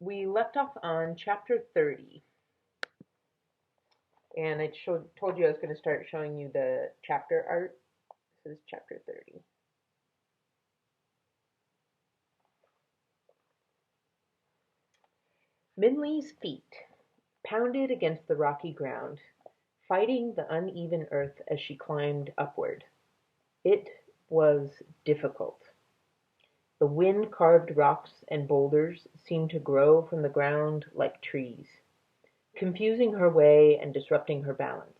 We left off on chapter 30, and told you I was going to start showing you the chapter art. This is chapter 30. Minley's feet pounded against the rocky ground, fighting the uneven earth as she climbed upward. It was difficult. The wind-carved rocks and boulders seemed to grow from the ground like trees, confusing her way and disrupting her balance.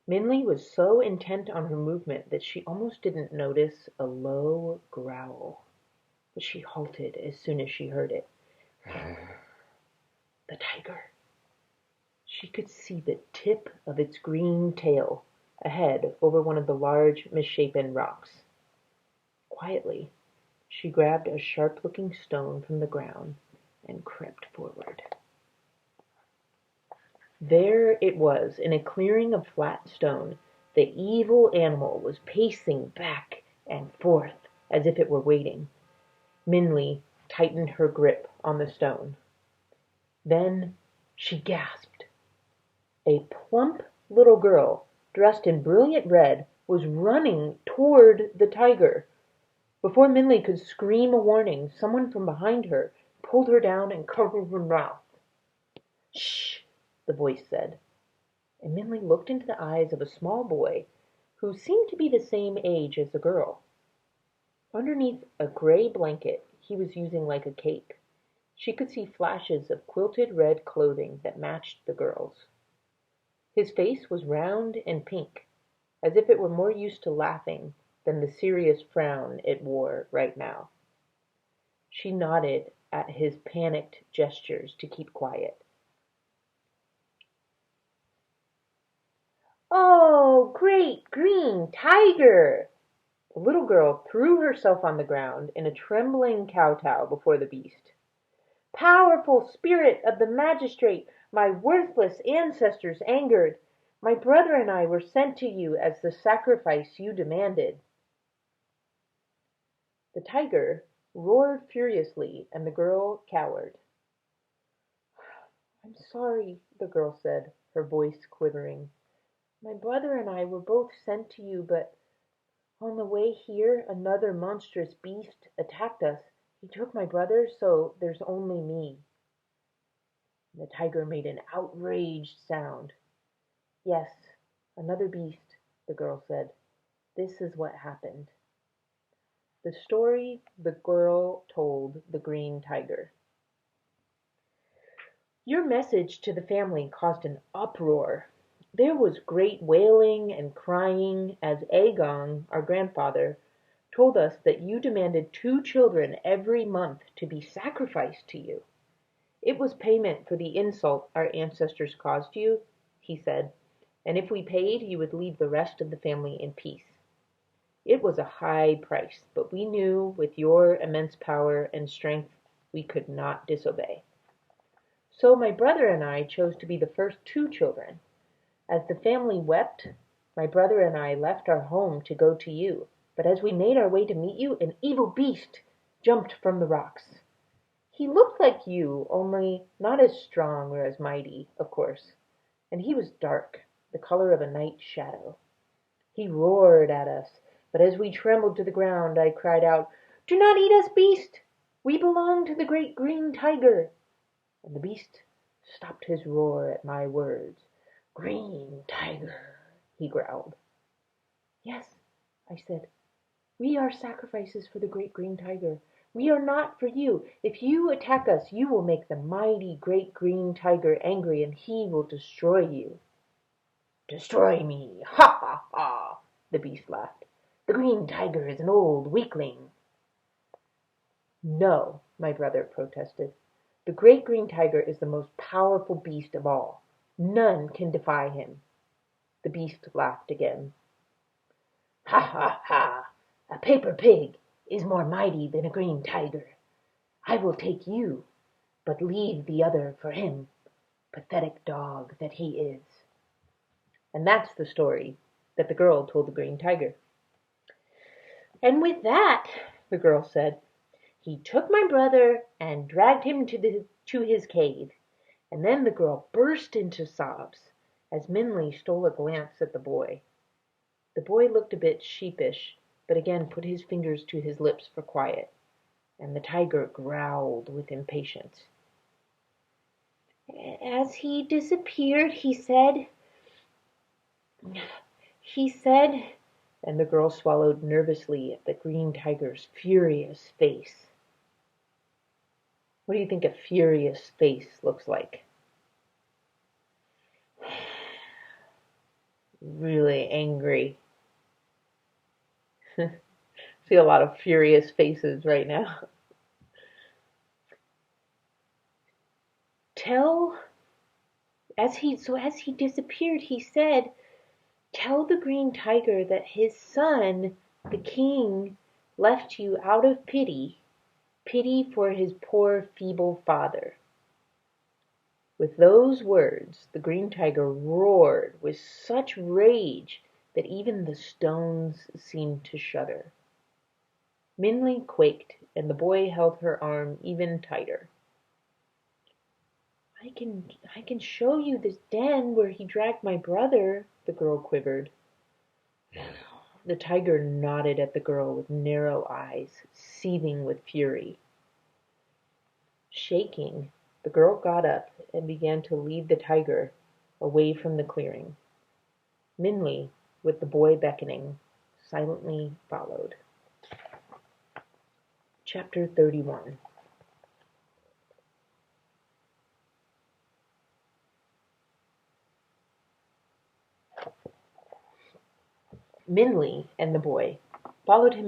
Minley was so intent on her movement that she almost didn't notice a low growl, but she halted as soon as she heard it. The tiger. She could see the tip of its green tail ahead over one of the large, misshapen rocks. Quietly, she grabbed a sharp-looking stone from the ground and crept forward. There it was, in a clearing of flat stone. The evil animal was pacing back and forth as if it were waiting. Minley tightened her grip on the stone. Then she gasped. A plump little girl, dressed in brilliant red, was running toward the tiger. Before Minley could scream a warning, someone from behind her pulled her down and covered her mouth. "Shh," the voice said, and Minley looked into the eyes of a small boy who seemed to be the same age as the girl. Underneath a gray blanket he was using like a cape, she could see flashes of quilted red clothing that matched the girl's. His face was round and pink, as if it were more used to laughing than the serious frown it wore right now. She nodded at his panicked gestures to keep quiet. "Oh, great green tiger!" The little girl threw herself on the ground in a trembling kowtow before the beast. "Powerful spirit of the magistrate, my worthless ancestors angered, my brother and I were sent to you as the sacrifice you demanded." The tiger roared furiously, and the girl cowered. "I'm sorry," the girl said, her voice quivering. "My brother and I were both sent to you, but on the way here another monstrous beast attacked us. He took my brother, so there's only me." The tiger made an outraged sound. "Yes, another beast," the girl said. "This is what happened." The story the girl told the green tiger. "Your message to the family caused an uproar. There was great wailing and crying as Agong, our grandfather, told us that you demanded 2 children every month to be sacrificed to you. It was payment for the insult our ancestors caused you, he said, and if we paid, you would leave the rest of the family in peace. It was a high price, but we knew with your immense power and strength we could not disobey. So my brother and I chose to be the first 2 children. As the family wept, my brother and I left our home to go to you, but as we made our way to meet you, an evil beast jumped from the rocks. He looked like you, only not as strong or as mighty, of course, and he was dark, the color of a night shadow. He roared at us, but as we trembled to the ground, I cried out, 'Do not eat us, beast! We belong to the great green tiger!' And the beast stopped his roar at my words. 'Green tiger,' he growled. 'Yes,' I said, 'we are sacrifices for the great green tiger. We are not for you. If you attack us, you will make the mighty great green tiger angry, and he will destroy you.' 'Destroy me! Ha, ha, ha!' the beast laughed. 'The green tiger is an old weakling.' 'No,' my brother protested. 'The great green tiger is the most powerful beast of all. None can defy him.' The beast laughed again. 'Ha, ha, ha! A paper pig is more mighty than a green tiger. I will take you, but leave the other for him, pathetic dog that he is.' And that's the story that the girl told the green tiger. "And with that," the girl said, He took my brother and dragged him to his cave." And then the girl burst into sobs as Minley stole a glance at the boy. The boy looked a bit sheepish, but again put his fingers to his lips for quiet, and the tiger growled with impatience. "As he disappeared, he said," and the girl swallowed nervously at the green tiger's furious face. What do you think a furious face looks like? Really angry. See a lot of furious faces right now. As he disappeared, he said, "Tell the green tiger that his son, the king, left you out of pity for his poor feeble father." With those words the green tiger roared with such rage that even the stones seemed to shudder. Minley quaked, and the boy held her arm even tighter. I can show you this den where he dragged my brother," the girl quivered. The tiger nodded at the girl with narrow eyes, seething with fury. Shaking, the girl got up and began to lead the tiger away from the clearing. Minley, with the boy beckoning, silently followed. Chapter 31. Minley and the boy followed the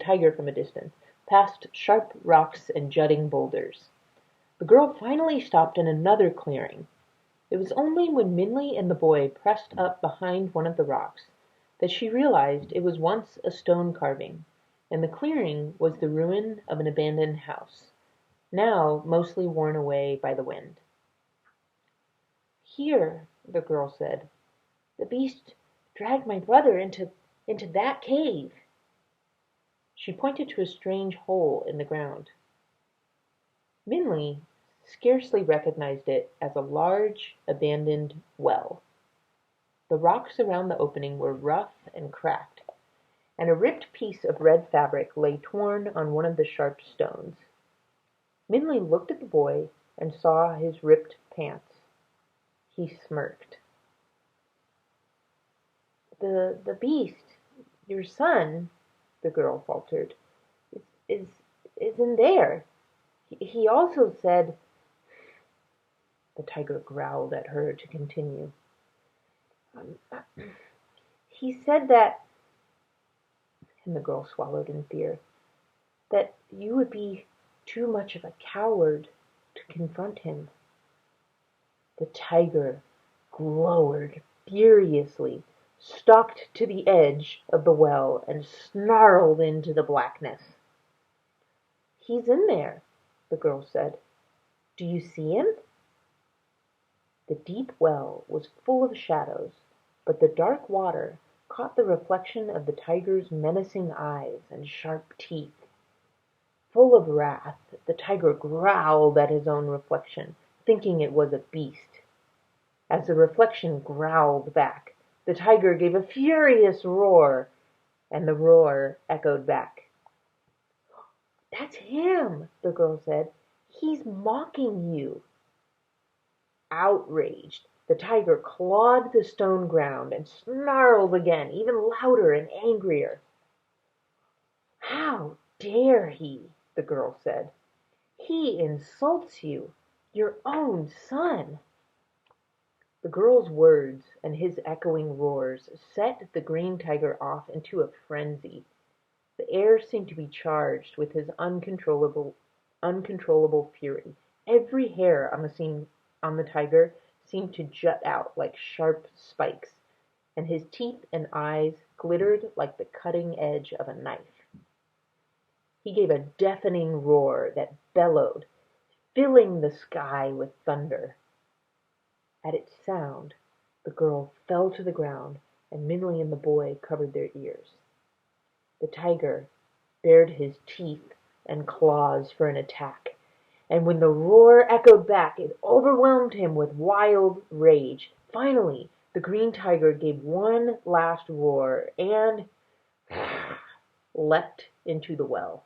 tiger from a distance, past sharp rocks and jutting boulders. The girl finally stopped in another clearing. It was only when Minley and the boy pressed up behind one of the rocks that she realized it was once a stone carving, and the clearing was the ruin of an abandoned house, now mostly worn away by the wind. "Here," the girl said, "the beast dragged my brother into that cave." She pointed to a strange hole in the ground. Minley scarcely recognized it as a large, abandoned well. The rocks around the opening were rough and cracked, and a ripped piece of red fabric lay torn on one of the sharp stones. Minley looked at the boy and saw his ripped pants. He smirked. The beast, your son," the girl faltered, "is in there. He also said—" The tiger growled at her to continue. Um, "He said that," and the girl swallowed in fear, "that you would be too much of a coward to confront him." The tiger glowered furiously, stalked to the edge of the well, and snarled into the blackness. "He's in there," the girl said. "Do you see him?" The deep well was full of shadows, but the dark water caught the reflection of the tiger's menacing eyes and sharp teeth. Full of wrath, the tiger growled at his own reflection, thinking it was a beast. As the reflection growled back, the tiger gave a furious roar, and the roar echoed back. "That's him," the girl said. "He's mocking you." Outraged, the tiger clawed the stone ground and snarled again, even louder and angrier. "How dare he?" the girl said. "He insults you, your own son." The girl's words and his echoing roars set the green tiger off into a frenzy. The air seemed to be charged with his uncontrollable fury. Every hair on the tiger seemed to jut out like sharp spikes, and his teeth and eyes glittered like the cutting edge of a knife. He gave a deafening roar that bellowed, filling the sky with thunder. At its sound, the girl fell to the ground, and Minley and the boy covered their ears. The tiger bared his teeth and claws for an attack, and when the roar echoed back, it overwhelmed him with wild rage. Finally, the green tiger gave one last roar and leapt into the well.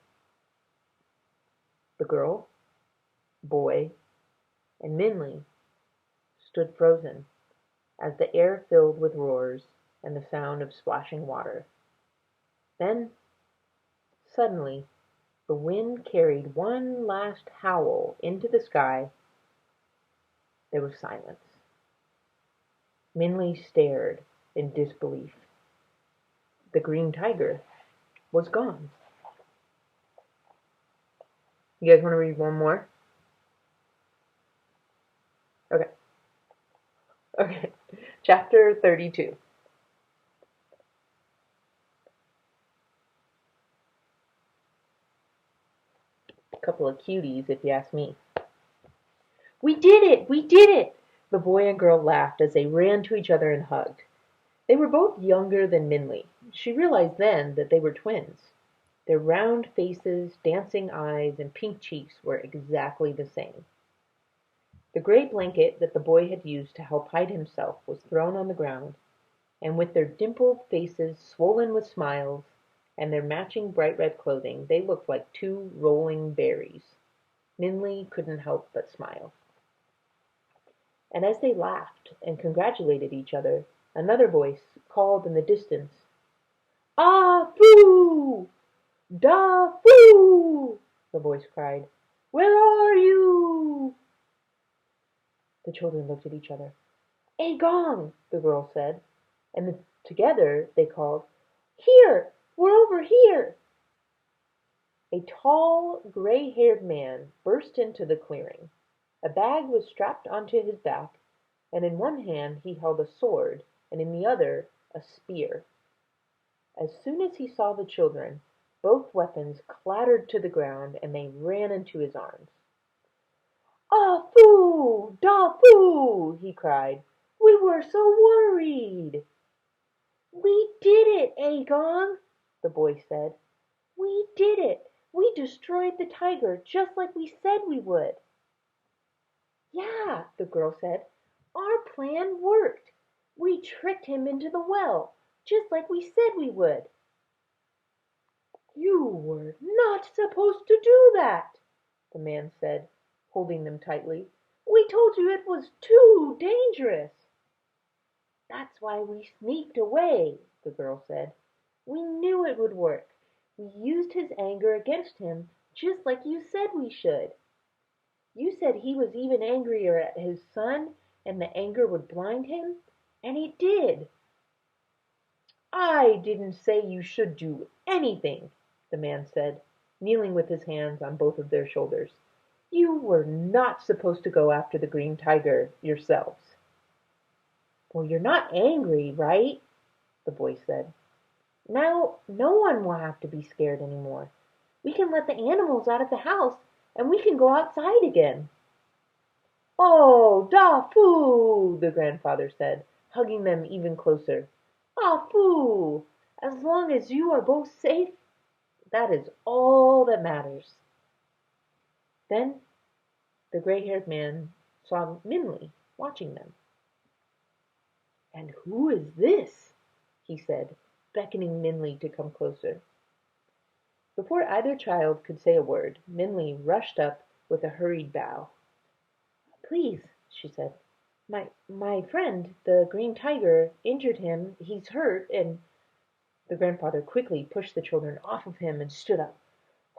The girl, boy, and Minley stood frozen as the air filled with roars and the sound of splashing water. Then, suddenly, the wind carried one last howl into the sky. There was silence. Minley stared in disbelief. The green tiger was gone. You guys want to read one more? Okay. Okay. Chapter 32. A couple of cuties, if you ask me. We did it! We did it! The boy and girl laughed as they ran to each other and hugged. They were both younger than Minley. She realized then that they were twins. Their round faces, dancing eyes, and pink cheeks were exactly the same. The gray blanket that the boy had used to help hide himself was thrown on the ground, and with their dimpled faces swollen with smiles, and their matching bright red clothing, they looked like two rolling berries. Minley couldn't help but smile. And as they laughed and congratulated each other, another voice called in the distance, "Ah, foo! Da, foo!" the voice cried. "Where are you?" The children looked at each other. "A gong," the girl said, and together they called, "Here! We're over here!" A tall, gray-haired man burst into the clearing. A bag was strapped onto his back, and in one hand he held a sword, and in the other a spear. As soon as he saw the children, both weapons clattered to the ground, and they ran into his arms. "Ah, foo! Da, foo!" he cried. "We were so worried." "We did it, Agong," the boy said. "We did it. We destroyed the tiger just like we said we would." "Yeah," the girl said. "Our plan worked. We tricked him into the well, just like we said we would." "You were not supposed to do that," the man said, holding them tightly. "We told you it was too dangerous." "That's why we sneaked away," the girl said. "We knew it would work. We used his anger against him just like you said we should. You said he was even angrier at his son and the anger would blind him, and it did." "I didn't say you should do anything," the man said, kneeling with his hands on both of their shoulders. "You were not supposed to go after the green tiger yourselves." "Well, you're not angry, right?" the boy said. "Now no one will have to be scared anymore. We can let the animals out of the house, and we can go outside again." "Oh, da foo!" the grandfather said, hugging them even closer. "Ah foo! As long as you are both safe, that is all that matters." Then the gray-haired man saw Minley watching them. "And who is this?" he said, beckoning Minley to come closer. Before either child could say a word, Minley rushed up with a hurried bow. "Please," she said, "my friend, the green tiger, injured him. He's hurt, and—" The grandfather quickly pushed the children off of him and stood up.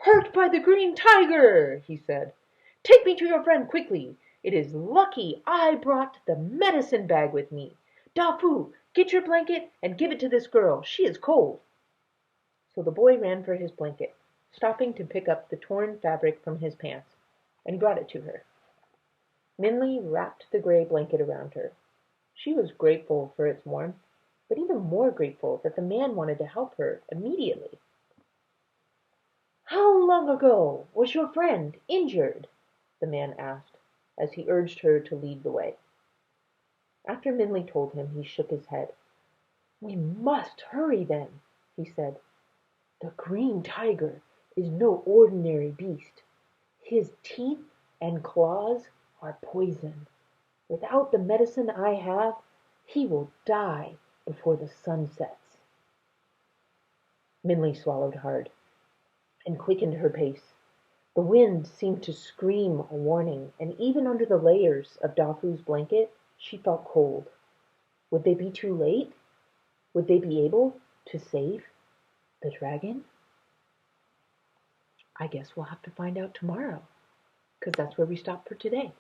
"Hurt by the green tiger!" he said. "Take me to your friend quickly. It is lucky I brought the medicine bag with me. Dafu, get your blanket and give it to this girl. She is cold." So the boy ran for his blanket, stopping to pick up the torn fabric from his pants, and brought it to her. Minley wrapped the gray blanket around her. She was grateful for its warmth, but even more grateful that the man wanted to help her immediately. "How long ago was your friend injured?" the man asked, as he urged her to lead the way. After Minley told him, he shook his head. "We must hurry then," he said. The green tiger is no ordinary beast. His teeth and claws are poison. Without the medicine I have, he will die before the sun sets." Minley swallowed hard, and quickened her pace. The wind seemed to scream a warning, and even under the layers of Dafu's blanket she felt cold. Would they be too late? Would they be able to save the dragon? I guess we'll have to find out tomorrow, because that's where we stop for today.